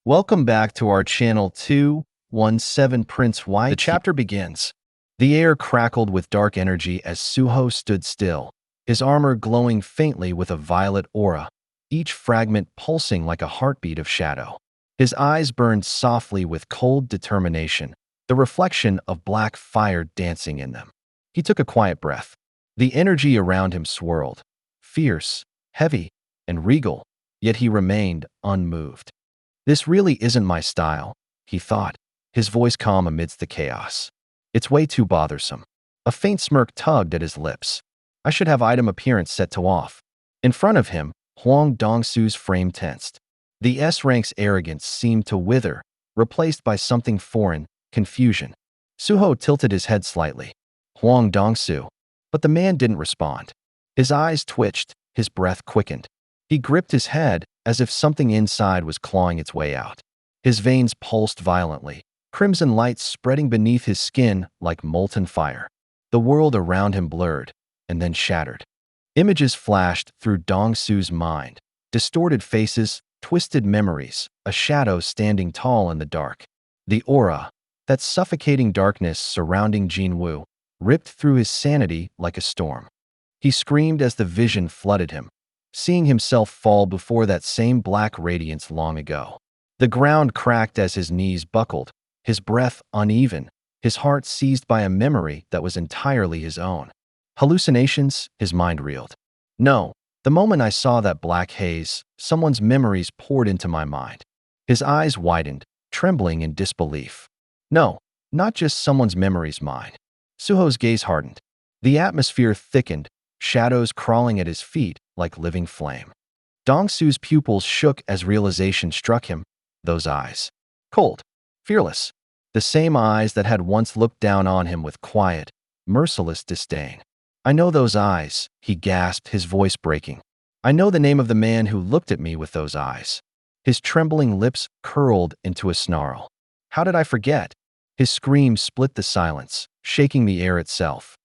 Welcome back to our channel 217 Prince White. The chapter begins. The air crackled with dark energy as Suho stood still, his armor glowing faintly with a violet aura, each fragment pulsing like a heartbeat of shadow. His eyes burned softly with cold determination, the reflection of black fire dancing in them. He took a quiet breath. The energy around him swirled, fierce, heavy, and regal, yet he remained unmoved. This really isn't my style, he thought, his voice calm amidst the chaos. It's way too bothersome. A faint smirk tugged at his lips. I should have item appearance set to off. In front of him, Huang Dongsu's frame tensed. The S-rank's arrogance seemed to wither, replaced by something foreign, confusion. Suho tilted his head slightly. Huang Dongsu. But the man didn't respond. His eyes twitched, his breath quickened. He gripped his head as if something inside was clawing its way out. His veins pulsed violently, crimson light spreading beneath his skin like molten fire. The world around him blurred, and then shattered. Images flashed through Dongsu's mind, distorted faces, twisted memories, a shadow standing tall in the dark. The aura, that suffocating darkness surrounding Jinwu, ripped through his sanity like a storm. He screamed as the vision flooded him, seeing himself fall before that same black radiance long ago. The ground cracked as his knees buckled, his breath uneven, his heart seized by a memory that was entirely his own. Hallucinations, his mind reeled. No, the moment I saw that black haze, someone's memories poured into my mind. His eyes widened, trembling in disbelief. No, not just someone's memories mine. Suho's gaze hardened. The atmosphere thickened, shadows crawling at his feet like living flame. Dongsu's pupils shook as realization struck him, those eyes. Cold, fearless, the same eyes that had once looked down on him with quiet, merciless disdain. I know those eyes, he gasped, his voice breaking. I know the name of the man who looked at me with those eyes. His trembling lips curled into a snarl. How did I forget? His scream split the silence, shaking the air itself.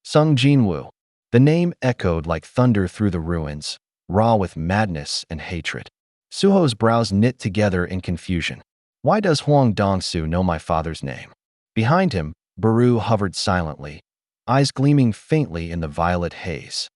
Sung Jinwu. The name echoed like thunder through the ruins, raw with madness and hatred. Suho's brows knit together in confusion. Why does Huang Dongsu know my father's name? Behind him, Baru hovered silently, eyes gleaming faintly in the violet haze.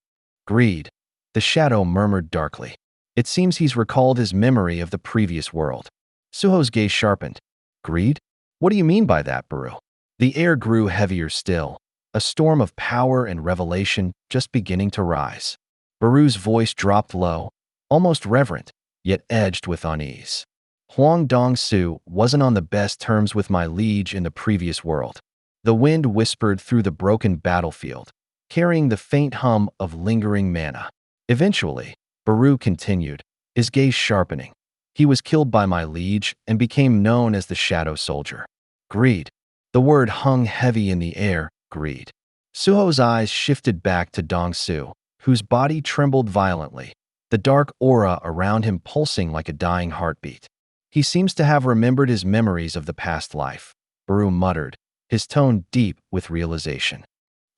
Greed, the shadow murmured darkly. It seems he's recalled his memory of the previous world. Suho's gaze sharpened. Greed? What do you mean by that, Baru? The air grew heavier still, a storm of power and revelation just beginning to rise. Baru's voice dropped low, almost reverent, yet edged with unease. Huang Dongsu wasn't on the best terms with my liege in the previous world. The wind whispered through the broken battlefield, carrying the faint hum of lingering mana. Eventually, Baru continued, his gaze sharpening. He was killed by my liege and became known as the Shadow Soldier. Greed. The word hung heavy in the air. Greed. Suho's eyes shifted back to Dongsu, whose body trembled violently, the dark aura around him pulsing like a dying heartbeat. He seems to have remembered his memories of the past life, Baru muttered, his tone deep with realization.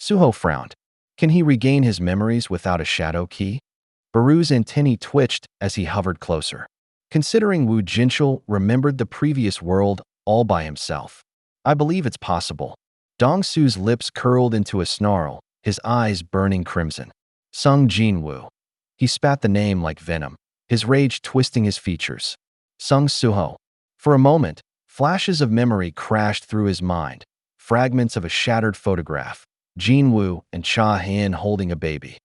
Suho frowned. Can he regain his memories without a shadow key? Baru's antennae twitched as he hovered closer. Considering Wu Jinshul remembered the previous world all by himself, I believe it's possible. Dongsu's lips curled into a snarl, his eyes burning crimson. Sung Jinwu. He spat the name like venom, his rage twisting his features. Sung Suho. For a moment, flashes of memory crashed through his mind, fragments of a shattered photograph, Jinwu and Cha Han holding a baby.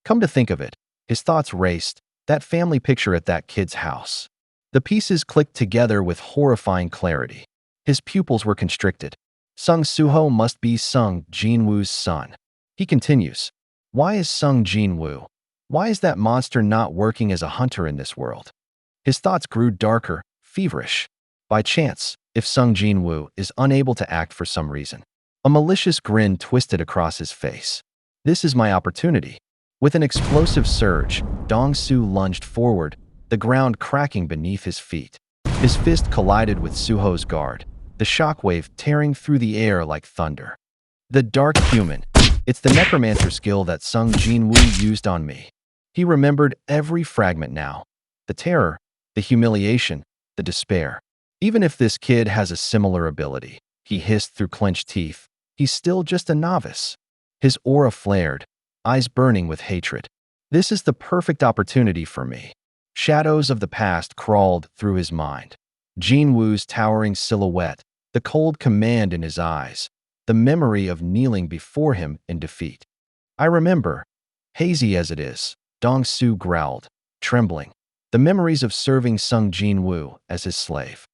Come to think of it, his thoughts raced, that family picture at that kid's house. The pieces clicked together with horrifying clarity. His pupils were constricted. Sung Suho must be Sung Jinwu's son. He continues. Why is Sung Jinwu? Why is that monster not working as a hunter in this world? His thoughts grew darker, feverish. By chance, if Sung Jinwu is unable to act for some reason. A malicious grin twisted across his face. This is my opportunity. With an explosive surge, Dongsu lunged forward, the ground cracking beneath his feet. His fist collided with Suho's guard, the shockwave tearing through the air like thunder. The dark human. It's the necromancer skill that Sung Jinwu used on me. He remembered every fragment now. The terror, the humiliation, the despair. Even if this kid has a similar ability, he hissed through clenched teeth, he's still just a novice. His aura flared, eyes burning with hatred. This is the perfect opportunity for me. Shadows of the past crawled through his mind. Jin Wu's towering silhouette, the cold command in his eyes, the memory of kneeling before him in defeat. I remember, hazy as it is, Dong Su growled, trembling, the memories of serving Sung Jin Wu as his slave.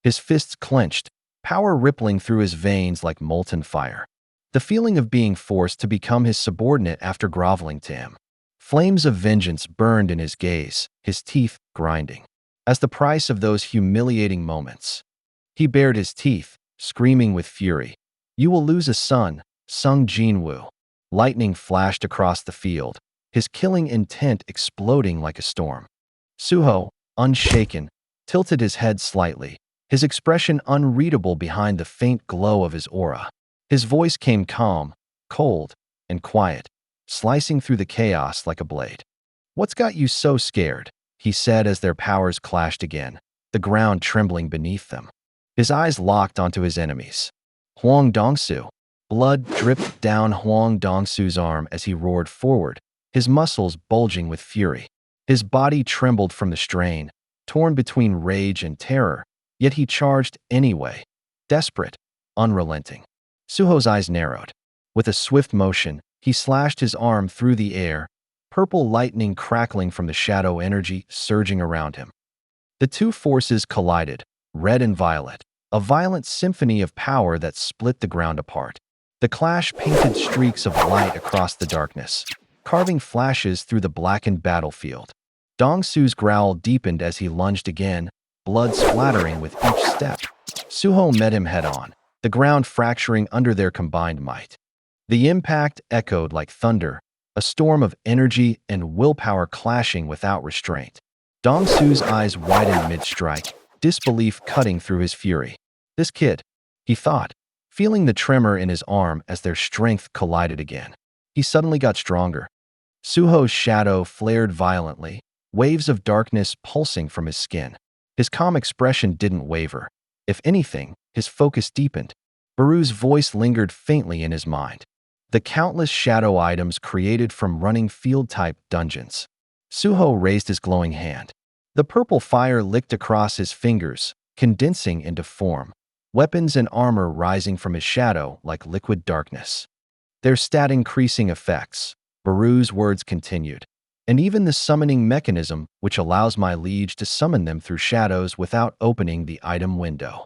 His fists clenched, power rippling through his veins like molten fire. The feeling of being forced to become his subordinate after groveling to him. Flames of vengeance burned in his gaze, his teeth grinding. As the price of those humiliating moments, he bared his teeth, screaming with fury. You will lose a son, Sung Jin Wu. Lightning flashed across the field, his killing intent exploding like a storm. Suho, unshaken, tilted his head slightly, his expression unreadable behind the faint glow of his aura. His voice came calm, cold, and quiet, slicing through the chaos like a blade. What's got you so scared? He said as their powers clashed again, the ground trembling beneath them. His eyes locked onto his enemies. Huang Dongsu. Blood dripped down Huang Dongsu's arm as he roared forward, his muscles bulging with fury. His body trembled from the strain, torn between rage and terror, yet he charged anyway, desperate, unrelenting. Suho's eyes narrowed. With a swift motion, he slashed his arm through the air, purple lightning crackling from the shadow energy surging around him. The two forces collided, red and violet, a violent symphony of power that split the ground apart. The clash painted streaks of light across the darkness, carving flashes through the blackened battlefield. Dong Su's growl deepened as he lunged again, blood splattering with each step. Suho met him head-on, the ground fracturing under their combined might. The impact echoed like thunder, a storm of energy and willpower clashing without restraint. Dong Su's eyes widened mid-strike, disbelief cutting through his fury. This kid, he thought, feeling the tremor in his arm as their strength collided again. He suddenly got stronger. Suho's shadow flared violently, waves of darkness pulsing from his skin. His calm expression didn't waver. If anything, his focus deepened. Baru's voice lingered faintly in his mind. The countless shadow items created from running field-type dungeons. Suho raised his glowing hand. The purple fire licked across his fingers, condensing into form, weapons and armor rising from his shadow like liquid darkness. Their stat-increasing effects, Baru's words continued, and even the summoning mechanism which allows my liege to summon them through shadows without opening the item window.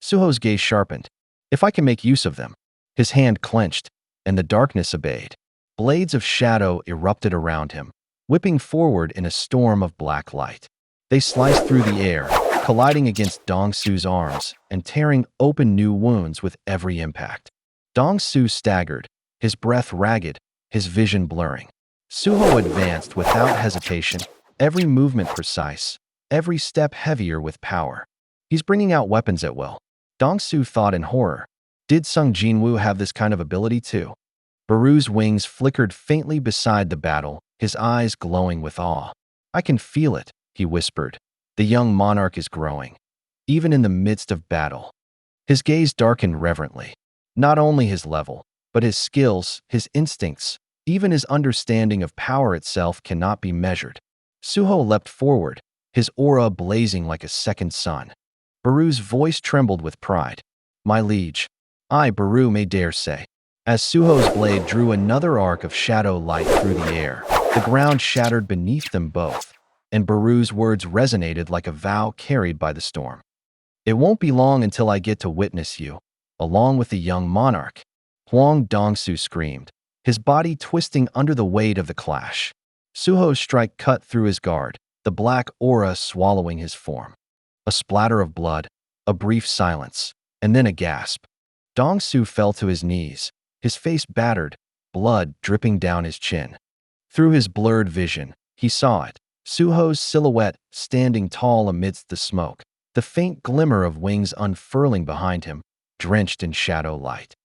Suho's gaze sharpened. If I can make use of them. His hand clenched, and the darkness obeyed. Blades of shadow erupted around him, whipping forward in a storm of black light. They sliced through the air, colliding against Dong Su's arms and tearing open new wounds with every impact. Dong Su staggered, his breath ragged, his vision blurring. Suho advanced without hesitation, every movement precise, every step heavier with power. He's bringing out weapons at will. Dong Su thought in horror. Did Sung Jin Wu have this kind of ability too? Baru's wings flickered faintly beside the battle, his eyes glowing with awe. I can feel it, he whispered. The young monarch is growing, even in the midst of battle. His gaze darkened reverently. Not only his level, but his skills, his instincts, even his understanding of power itself cannot be measured. Suho leapt forward, his aura blazing like a second sun. Baru's voice trembled with pride. My liege, I, Baru, may dare say. As Suho's blade drew another arc of shadow light through the air, the ground shattered beneath them both, and Baru's words resonated like a vow carried by the storm. It won't be long until I get to witness you, along with the young monarch. Huang Dongsu screamed, his body twisting under the weight of the clash. Suho's strike cut through his guard, the black aura swallowing his form. A splatter of blood, a brief silence, and then a gasp. Dongsu fell to his knees, his face battered, blood dripping down his chin. Through his blurred vision, he saw it, Suho's silhouette standing tall amidst the smoke, the faint glimmer of wings unfurling behind him, drenched in shadow light.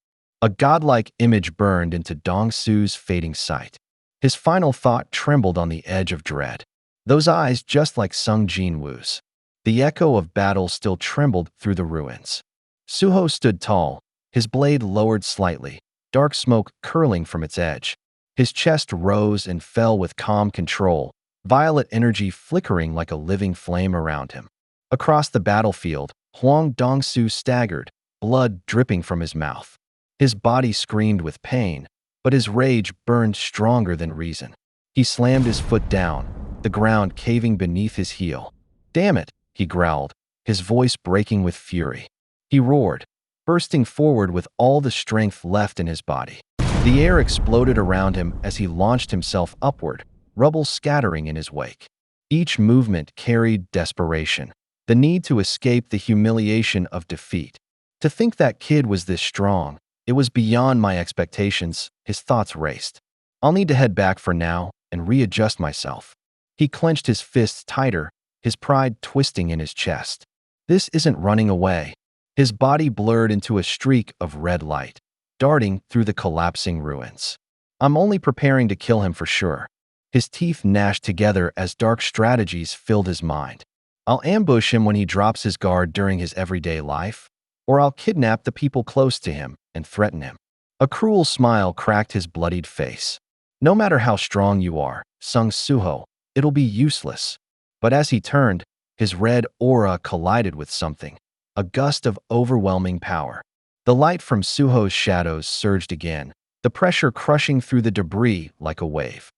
A godlike image burned into Dongsu's fading sight. His final thought trembled on the edge of dread. Those eyes just like Sung Jin Wu's. The echo of battle still trembled through the ruins. Suho stood tall, his blade lowered slightly, dark smoke curling from its edge. His chest rose and fell with calm control, violet energy flickering like a living flame around him. Across the battlefield, Huang Dongsu staggered, blood dripping from his mouth. His body screamed with pain, but his rage burned stronger than reason. He slammed his foot down, the ground caving beneath his heel. "Damn it," he growled, his voice breaking with fury. He roared, bursting forward with all the strength left in his body. The air exploded around him as he launched himself upward, rubble scattering in his wake. Each movement carried desperation, the need to escape the humiliation of defeat. To think that kid was this strong, it was beyond my expectations, his thoughts raced. I'll need to head back for now and readjust myself. He clenched his fists tighter, his pride twisting in his chest. This isn't running away. His body blurred into a streak of red light, darting through the collapsing ruins. I'm only preparing to kill him for sure. His teeth gnashed together as dark strategies filled his mind. I'll ambush him when he drops his guard during his everyday life, or I'll kidnap the people close to him and threaten him. A cruel smile cracked his bloodied face. No matter how strong you are, sung Suho, it'll be useless. But as he turned, his red aura collided with something, a gust of overwhelming power. The light from Suho's shadows surged again, the pressure crushing through the debris like a wave.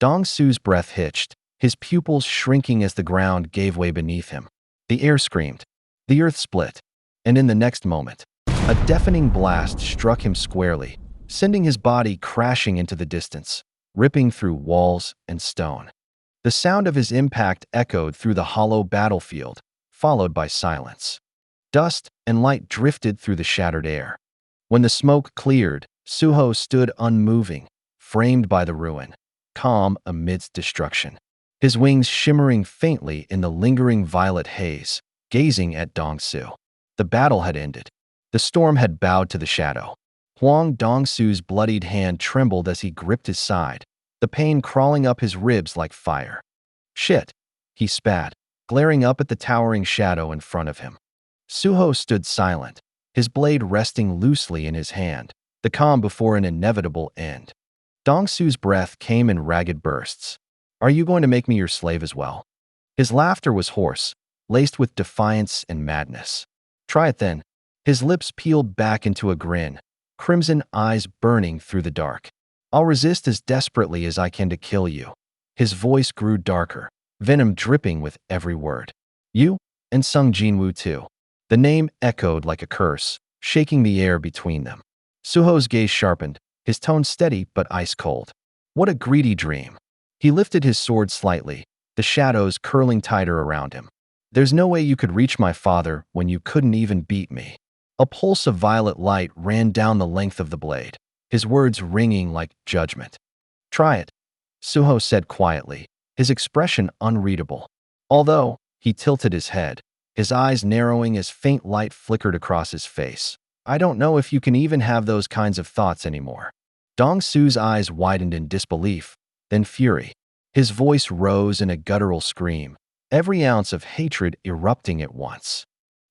Dongsu's breath hitched, his pupils shrinking as the ground gave way beneath him. The air screamed. The earth split. And in the next moment, a deafening blast struck him squarely, sending his body crashing into the distance, ripping through walls and stone. The sound of his impact echoed through the hollow battlefield, followed by silence. Dust and light drifted through the shattered air. When the smoke cleared, Suho stood unmoving, framed by the ruin, calm amidst destruction. His wings shimmering faintly in the lingering violet haze, gazing at Dongsu. The battle had ended. The storm had bowed to the shadow. Huang Dongsu's bloodied hand trembled as he gripped his side, the pain crawling up his ribs like fire. "Shit," he spat, glaring up at the towering shadow in front of him. Suho stood silent, his blade resting loosely in his hand, the calm before an inevitable end. Dongsu's breath came in ragged bursts. "Are you going to make me your slave as well?" His laughter was hoarse, laced with defiance and madness. "Try it then." His lips peeled back into a grin, crimson eyes burning through the dark. "I'll resist as desperately as I can to kill you." His voice grew darker, venom dripping with every word. "You? And Sung Jinwoo too." The name echoed like a curse, shaking the air between them. Suho's gaze sharpened, his tone steady but ice-cold. What a greedy dream. He lifted his sword slightly, the shadows curling tighter around him. "There's no way you could reach my father when you couldn't even beat me." A pulse of violet light ran down the length of the blade, his words ringing like judgment. "Try it," Suho said quietly, his expression unreadable. Although, he tilted his head, his eyes narrowing as faint light flickered across his face. "I don't know if you can even have those kinds of thoughts anymore." Dongsu's eyes widened in disbelief, then fury. His voice rose in a guttural scream, every ounce of hatred erupting at once.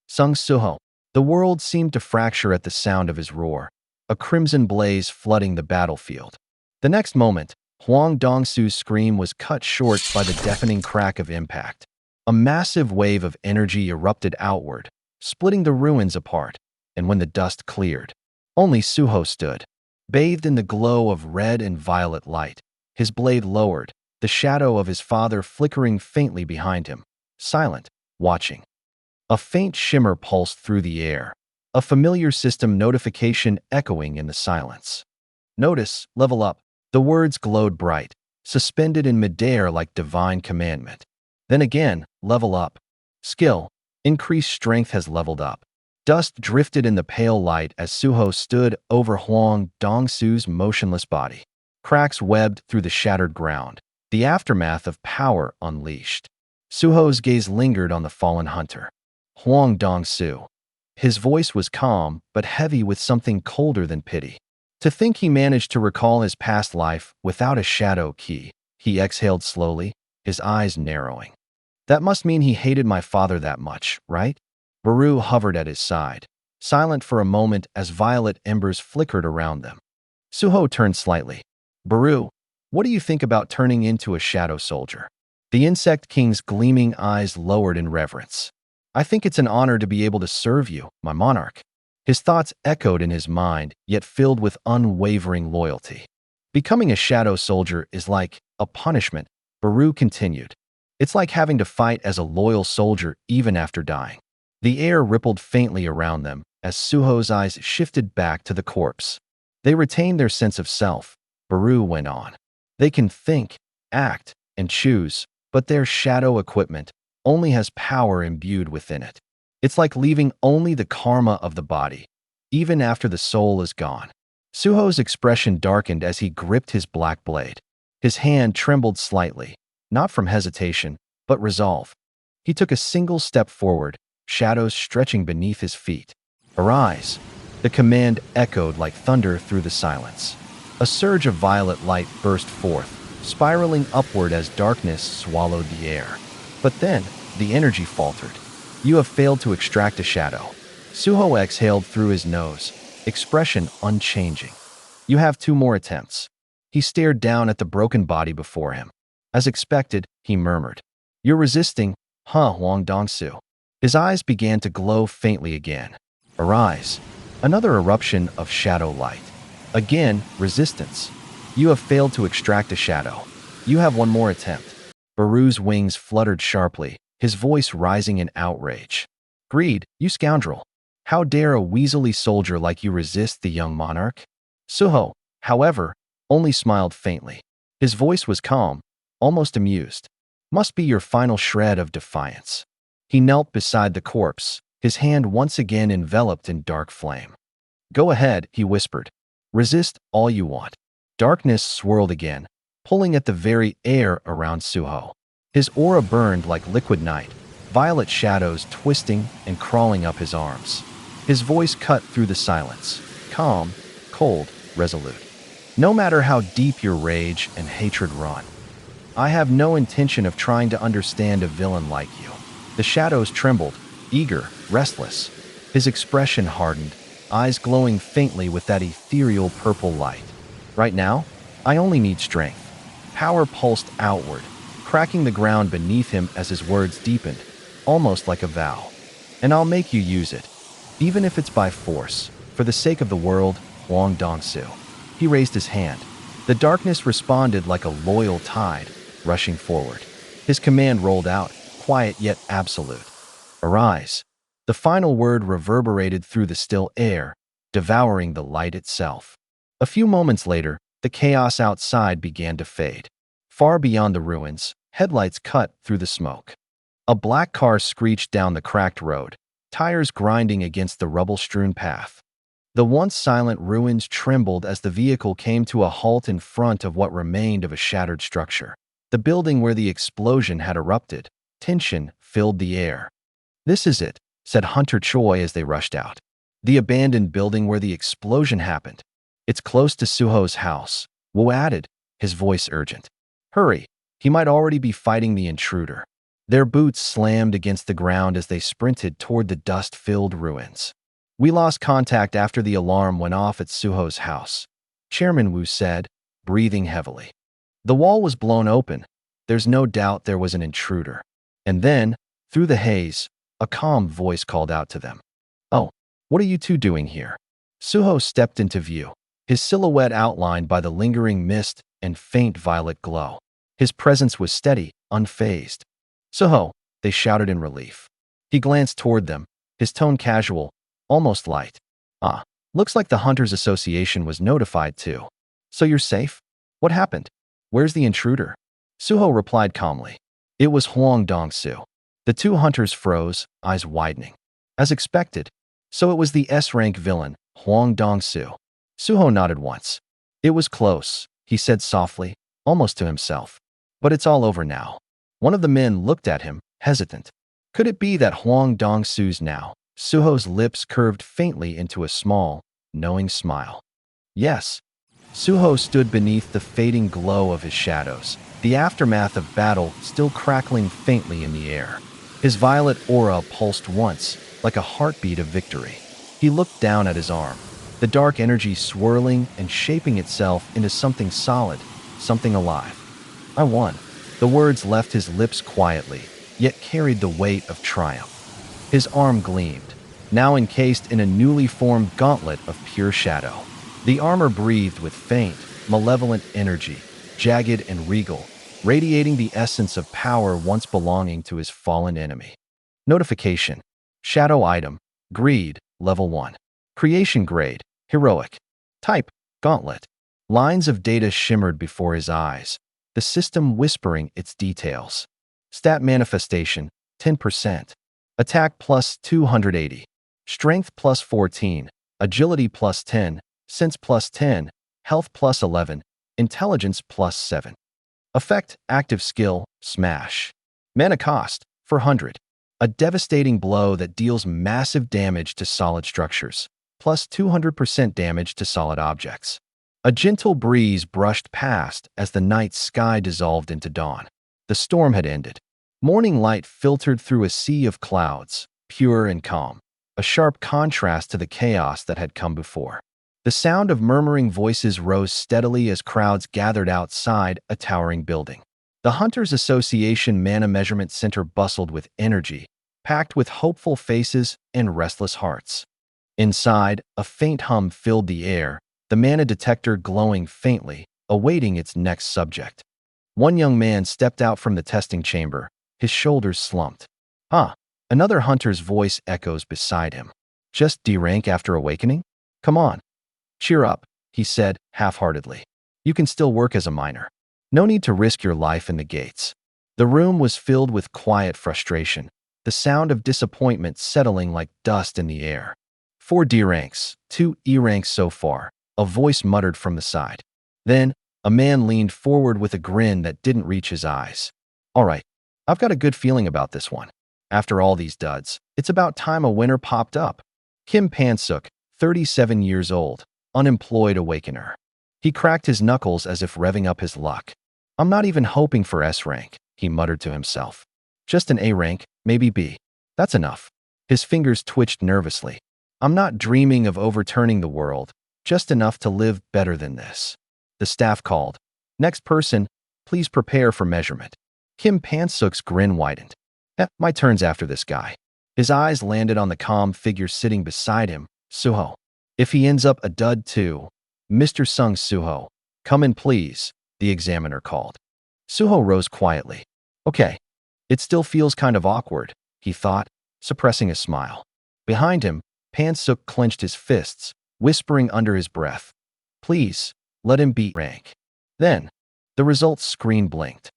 "Sung Suho." The world seemed to fracture at the sound of his roar, a crimson blaze flooding the battlefield. The next moment, Huang Dongsu's scream was cut short by the deafening crack of impact. A massive wave of energy erupted outward, splitting the ruins apart, and when the dust cleared, only Suho stood, bathed in the glow of red and violet light, his blade lowered, the shadow of his father flickering faintly behind him, silent, watching. A faint shimmer pulsed through the air, a familiar system notification echoing in the silence. "Notice, level up." The words glowed bright, suspended in midair like divine commandment. Then again, level up. Skill, increased strength has leveled up. Dust drifted in the pale light as Suho stood over Huang Dongsu's motionless body. Cracks webbed through the shattered ground, the aftermath of power unleashed. Suho's gaze lingered on the fallen hunter. Huang Dongsu. His voice was calm, but heavy with something colder than pity. To think he managed to recall his past life without a shadow key, he exhaled slowly, his eyes narrowing. That must mean he hated my father that much, right? Baru hovered at his side, silent for a moment as violet embers flickered around them. Suho turned slightly. Baru, what do you think about turning into a shadow soldier? The insect king's gleaming eyes lowered in reverence. I think it's an honor to be able to serve you, my monarch. His thoughts echoed in his mind, yet filled with unwavering loyalty. Becoming a shadow soldier is like a punishment, Baru continued. It's like having to fight as a loyal soldier even after dying. The air rippled faintly around them as Suho's eyes shifted back to the corpse. They retained their sense of self, Baru went on. They can think, act, and choose, but their shadow equipment only has power imbued within it. It's like leaving only the karma of the body, even after the soul is gone. Suho's expression darkened as he gripped his black blade. His hand trembled slightly, not from hesitation, but resolve. He took a single step forward, shadows stretching beneath his feet. Arise! The command echoed like thunder through the silence. A surge of violet light burst forth, spiraling upward as darkness swallowed the air. But then, the energy faltered. You have failed to extract a shadow. Suho exhaled through his nose, expression unchanging. You have 2 more attempts. He stared down at the broken body before him. As expected, he murmured, You're resisting, huh, Huang Dongsu? His eyes began to glow faintly again. Arise. Another eruption of shadow light. Again, resistance. You have failed to extract a shadow. You have 1 more attempt. Baru's wings fluttered sharply, his voice rising in outrage. Greed, you scoundrel. How dare a weaselly soldier like you resist the young monarch? Suho, however, only smiled faintly. His voice was calm, almost amused. Must be your final shred of defiance. He knelt beside the corpse, his hand once again enveloped in dark flame. Go ahead, he whispered. Resist all you want. Darkness swirled again, pulling at the very air around Suho. His aura burned like liquid night, violet shadows twisting and crawling up his arms. His voice cut through the silence, calm, cold, resolute. No matter how deep your rage and hatred run, I have no intention of trying to understand a villain like you. The shadows trembled, eager, restless. His expression hardened, eyes glowing faintly with that ethereal purple light. Right now, I only need strength. Power pulsed outward, cracking the ground beneath him as his words deepened, almost like a vow. And I'll make you use it, even if it's by force, for the sake of the world, Huang Dongsu. He raised his hand. The darkness responded like a loyal tide, rushing forward. His command rolled out, quiet yet absolute. Arise. The final word reverberated through the still air, devouring the light itself. A few moments later, the chaos outside began to fade. Far beyond the ruins, headlights cut through the smoke. A black car screeched down the cracked road, tires grinding against the rubble-strewn path. The once silent ruins trembled as the vehicle came to a halt in front of what remained of a shattered structure. The building where the explosion had erupted. Tension filled the air. This is it, said Hunter Choi as they rushed out. The abandoned building where the explosion happened. It's close to Suho's house, Wu added, his voice urgent. Hurry, he might already be fighting the intruder. Their boots slammed against the ground as they sprinted toward the dust-filled ruins. We lost contact after the alarm went off at Suho's house, Chairman Wu said, breathing heavily. The wall was blown open. There's no doubt there was an intruder. And then, through the haze, a calm voice called out to them. Oh, what are you two doing here? Suho stepped into view, his silhouette outlined by the lingering mist and faint violet glow. His presence was steady, unfazed. Suho, they shouted in relief. He glanced toward them, his tone casual, almost light. Ah, looks like the Hunters Association was notified too. So you're safe? What happened? Where's the intruder? Suho replied calmly. It was Huang Dongsu. The 2 hunters froze, eyes widening. As expected, so it was the S-rank villain, Huang Dongsu. Suho nodded once. It was close, he said softly, almost to himself. But it's all over now. One of the men looked at him, hesitant. Could it be that Huang Dongsu's now? Suho's lips curved faintly into a small, knowing smile. Yes. Suho stood beneath the fading glow of his shadows, the aftermath of battle still crackling faintly in the air. His violet aura pulsed once, like a heartbeat of victory. He looked down at his arm, the dark energy swirling and shaping itself into something solid, something alive. I won. The words left his lips quietly, yet carried the weight of triumph. His arm gleamed, now encased in a newly formed gauntlet of pure shadow. The armor breathed with faint, malevolent energy, jagged and regal, radiating the essence of power once belonging to his fallen enemy. Notification. Shadow item. Greed. Level 1. Creation grade. Heroic. Type. Gauntlet. Lines of data shimmered before his eyes, the system whispering its details. Stat manifestation. 10%. Attack plus 280. Strength plus 14. Agility plus 10. Sense plus 10. Health plus 11. Intelligence plus 7. Effect, active skill, smash. Mana cost, 400. A devastating blow that deals massive damage to solid structures, plus 200% damage to solid objects. A gentle breeze brushed past as the night sky dissolved into dawn. The storm had ended. Morning light filtered through a sea of clouds, pure and calm, a sharp contrast to the chaos that had come before. The sound of murmuring voices rose steadily as crowds gathered outside a towering building. The Hunters Association Mana Measurement Center bustled with energy, packed with hopeful faces and restless hearts. Inside, a faint hum filled the air, the mana detector glowing faintly, awaiting its next subject. One young man stepped out from the testing chamber, his shoulders slumped. Another hunter's voice echoes beside him. Just D rank after awakening? Come on. Cheer up, he said, half-heartedly. You can still work as a miner. No need to risk your life in the gates. The room was filled with quiet frustration, the sound of disappointment settling like dust in the air. 4 D ranks, 2 E ranks so far, a voice muttered from the side. Then, a man leaned forward with a grin that didn't reach his eyes. All right, I've got a good feeling about this one. After all these duds, it's about time a winner popped up. Kim Pansuk, 37 years old. Unemployed awakener. He cracked his knuckles as if revving up his luck. I'm not even hoping for S rank, he muttered to himself. Just an A rank, maybe B. That's enough. His fingers twitched nervously. I'm not dreaming of overturning the world, just enough to live better than this. The staff called. Next person, please prepare for measurement. Kim Pansuk's grin widened. My turn's after this guy. His eyes landed on the calm figure sitting beside him, Suho. If he ends up a dud too, Mr. Sung Suho, come in please, the examiner called. Suho rose quietly. Okay, it still feels kind of awkward, he thought, suppressing a smile. Behind him, Pansuk clenched his fists, whispering under his breath, please, let him beat rank. Then, the results screen blinked.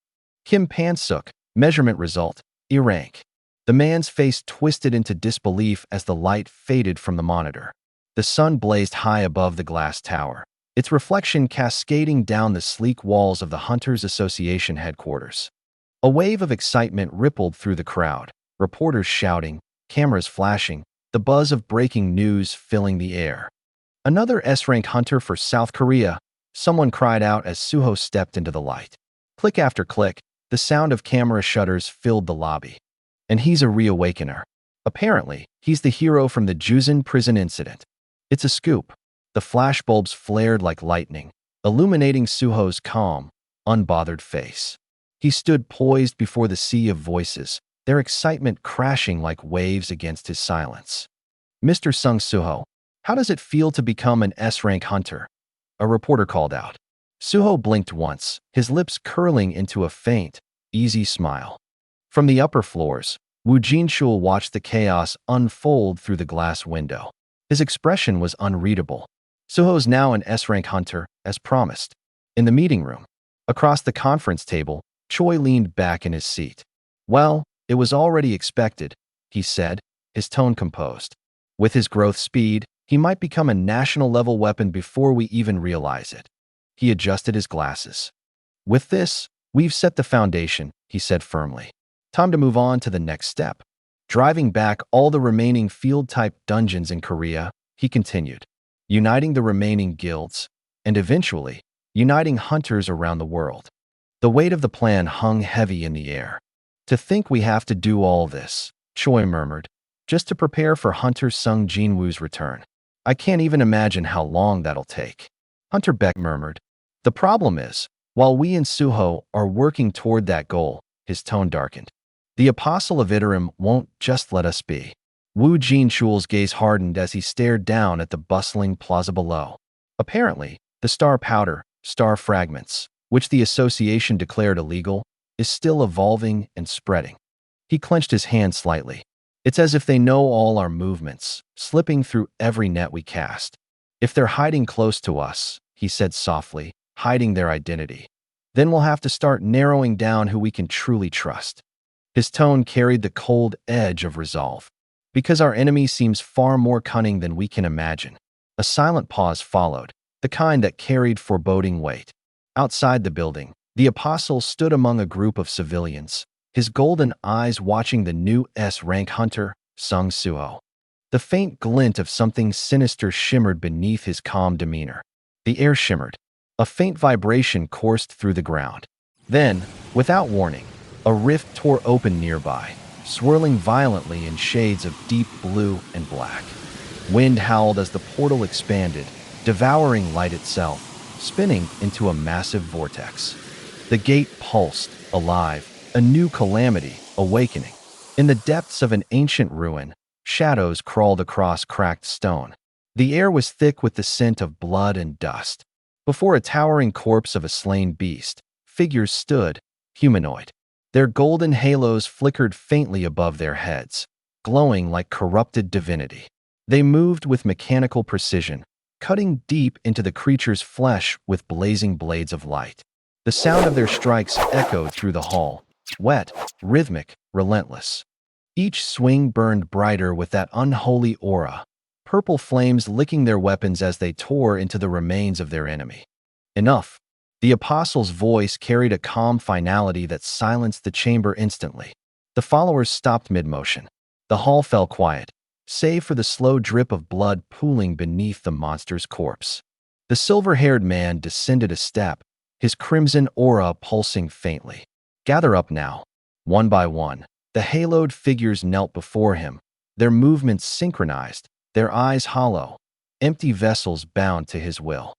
Kim Pansuk, measurement result, E rank. The man's face twisted into disbelief as the light faded from the monitor. The sun blazed high above the glass tower, its reflection cascading down the sleek walls of the Hunters Association headquarters. A wave of excitement rippled through the crowd, reporters shouting, cameras flashing, the buzz of breaking news filling the air. Another S-rank hunter for South Korea, someone cried out as Suho stepped into the light. Click after click, the sound of camera shutters filled the lobby. And he's a reawakener. Apparently, he's the hero from the Juzin prison incident. It's a scoop. The flashbulbs flared like lightning, illuminating Suho's calm, unbothered face. He stood poised before the sea of voices, their excitement crashing like waves against his silence. Mr. Sung Suho, how does it feel to become an S-rank hunter? A reporter called out. Suho blinked once, his lips curling into a faint, easy smile. From the upper floors, Wu Jinshul watched the chaos unfold through the glass window. His expression was unreadable. Suho's now an S-rank hunter, as promised. In the meeting room, across the conference table, Choi leaned back in his seat. Well, it was already expected, he said, his tone composed. With his growth speed, he might become a national-level weapon before we even realize it. He adjusted his glasses. With this, we've set the foundation, he said firmly. Time to move on to the next step. Driving back all the remaining field-type dungeons in Korea, he continued, uniting the remaining guilds, and eventually, uniting hunters around the world. The weight of the plan hung heavy in the air. To think we have to do all this, Choi murmured, just to prepare for Hunter Sung Jinwoo's return. I can't even imagine how long that'll take. Hunter Beck murmured. The problem is, while we and Suho are working toward that goal, his tone darkened. The Apostle of Iterum won't just let us be. Wu Jinchul's gaze hardened as he stared down at the bustling plaza below. Apparently, the star powder, star fragments, which the association declared illegal, is still evolving and spreading. He clenched his hand slightly. It's as if they know all our movements, slipping through every net we cast. If they're hiding close to us, he said softly, hiding their identity, then we'll have to start narrowing down who we can truly trust. His tone carried the cold edge of resolve. Because our enemy seems far more cunning than we can imagine. A silent pause followed, the kind that carried foreboding weight. Outside the building, the apostle stood among a group of civilians, his golden eyes watching the new S-rank hunter, Sung Suho. The faint glint of something sinister shimmered beneath his calm demeanor. The air shimmered. A faint vibration coursed through the ground. Then, without warning, a rift tore open nearby, swirling violently in shades of deep blue and black. Wind howled as the portal expanded, devouring light itself, spinning into a massive vortex. The gate pulsed, alive, a new calamity awakening. In the depths of an ancient ruin, shadows crawled across cracked stone. The air was thick with the scent of blood and dust. Before a towering corpse of a slain beast, figures stood, humanoid. Their golden halos flickered faintly above their heads, glowing like corrupted divinity. They moved with mechanical precision, cutting deep into the creature's flesh with blazing blades of light. The sound of their strikes echoed through the hall, wet, rhythmic, relentless. Each swing burned brighter with that unholy aura, purple flames licking their weapons as they tore into the remains of their enemy. Enough. The apostle's voice carried a calm finality that silenced the chamber instantly. The followers stopped mid-motion. The hall fell quiet, save for the slow drip of blood pooling beneath the monster's corpse. The silver-haired man descended a step, his crimson aura pulsing faintly. Gather up now. One by one, the haloed figures knelt before him, their movements synchronized, their eyes hollow, empty vessels bound to his will.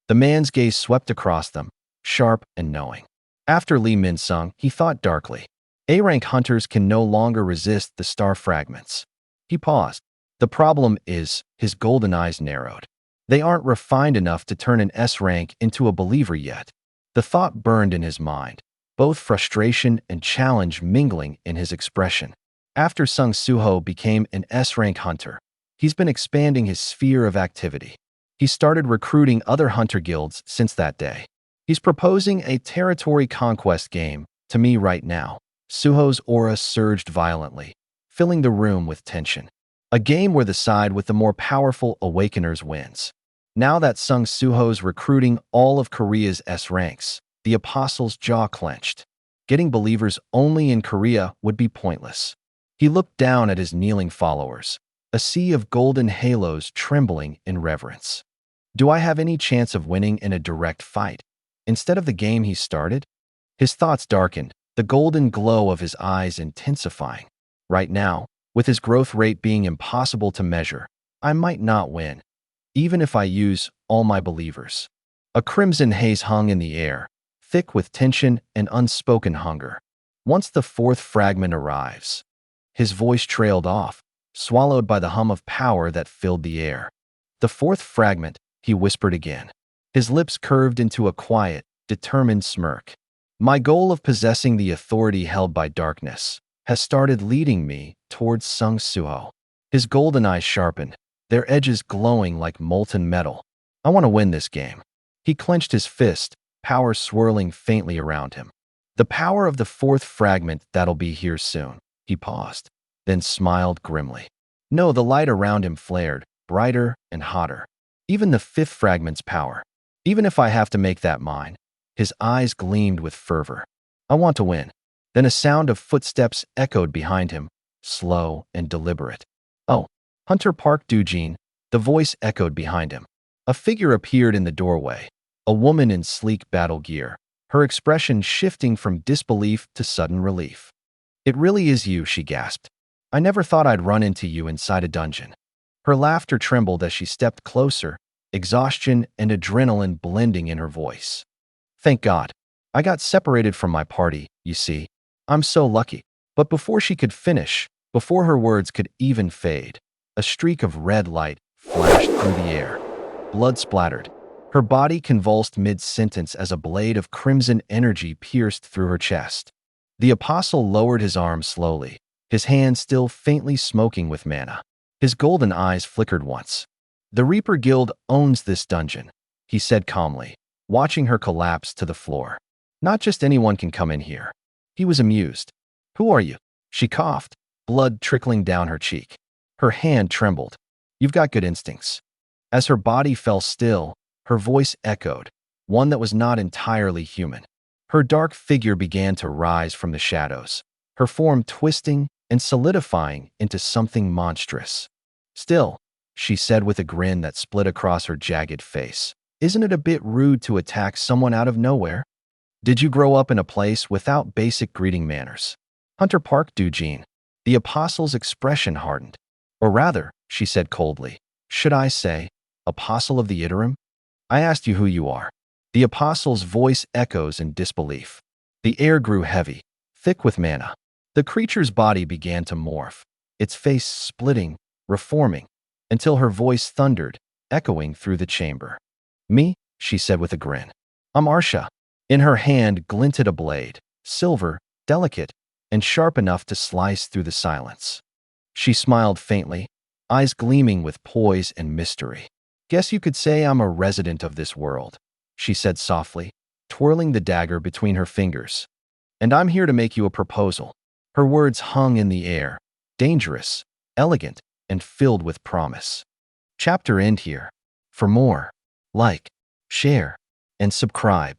The man's gaze swept across them, sharp and knowing. After Li Min-sung, he thought darkly. A-rank hunters can no longer resist the star fragments. He paused. The problem is, his golden eyes narrowed. They aren't refined enough to turn an S-rank into a believer yet. The thought burned in his mind, both frustration and challenge mingling in his expression. After Sung Suho became an S-rank hunter, he's been expanding his sphere of activity. He started recruiting other hunter guilds since that day. He's proposing a territory conquest game to me right now. Suho's aura surged violently, filling the room with tension. A game where the side with the more powerful awakeners wins. Now that Sung Suho's recruiting all of Korea's S ranks, the apostle's jaw clenched. Getting believers only in Korea would be pointless. He looked down at his kneeling followers, a sea of golden halos trembling in reverence. Do I have any chance of winning in a direct fight, instead of the game he started? His thoughts darkened, the golden glow of his eyes intensifying. Right now, with his growth rate being impossible to measure, I might not win, even if I use all my believers. A crimson haze hung in the air, thick with tension and unspoken hunger. Once the fourth fragment arrives, his voice trailed off, swallowed by the hum of power that filled the air. The fourth fragment, he whispered again. His lips curved into a quiet, determined smirk. My goal of possessing the authority held by darkness has started leading me towards Sung Suho. His golden eyes sharpened, their edges glowing like molten metal. I want to win this game. He clenched his fist, power swirling faintly around him. The power of the fourth fragment that'll be here soon. He paused, then smiled grimly. No, the light around him flared, brighter and hotter. Even the fifth fragment's power. Even if I have to make that mine. His eyes gleamed with fervor. I want to win. Then a sound of footsteps echoed behind him, slow and deliberate. Oh, Hunter Park Dujin, the voice echoed behind him. A figure appeared in the doorway, a woman in sleek battle gear, her expression shifting from disbelief to sudden relief. "It really is you," she gasped. "I never thought I'd run into you inside a dungeon." Her laughter trembled as she stepped closer, exhaustion and adrenaline blending in her voice. "Thank God. I got separated from my party, you see. I'm so lucky." But before she could finish, before her words could even fade, a streak of red light flashed through the air. Blood splattered. Her body convulsed mid-sentence as a blade of crimson energy pierced through her chest. The apostle lowered his arm slowly, his hand still faintly smoking with mana. His golden eyes flickered once. "The Reaper Guild owns this dungeon," he said calmly, watching her collapse to the floor. "Not just anyone can come in here." He was amused. "Who are you?" She coughed, blood trickling down her cheek. Her hand trembled. "You've got good instincts." As her body fell still, her voice echoed, one that was not entirely human. Her dark figure began to rise from the shadows, her form twisting and solidifying into something monstrous. "Still," she said with a grin that split across her jagged face, "isn't it a bit rude to attack someone out of nowhere? Did you grow up in a place without basic greeting manners?" "Hunter Park, Dujin." The apostle's expression hardened. "Or rather," she said coldly, "should I say, Apostle of the Iterum? I asked you who you are." The apostle's voice echoes in disbelief. The air grew heavy, thick with mana. The creature's body began to morph, its face splitting, reforming, until her voice thundered, echoing through the chamber. "Me?" she said with a grin. "I'm Arsha." In her hand glinted a blade, silver, delicate, and sharp enough to slice through the silence. She smiled faintly, eyes gleaming with poise and mystery. "Guess you could say I'm a resident of this world," she said softly, twirling the dagger between her fingers. "And I'm here to make you a proposal." Her words hung in the air, dangerous, elegant, and filled with promise. Chapter end here. For more, like, share, and subscribe.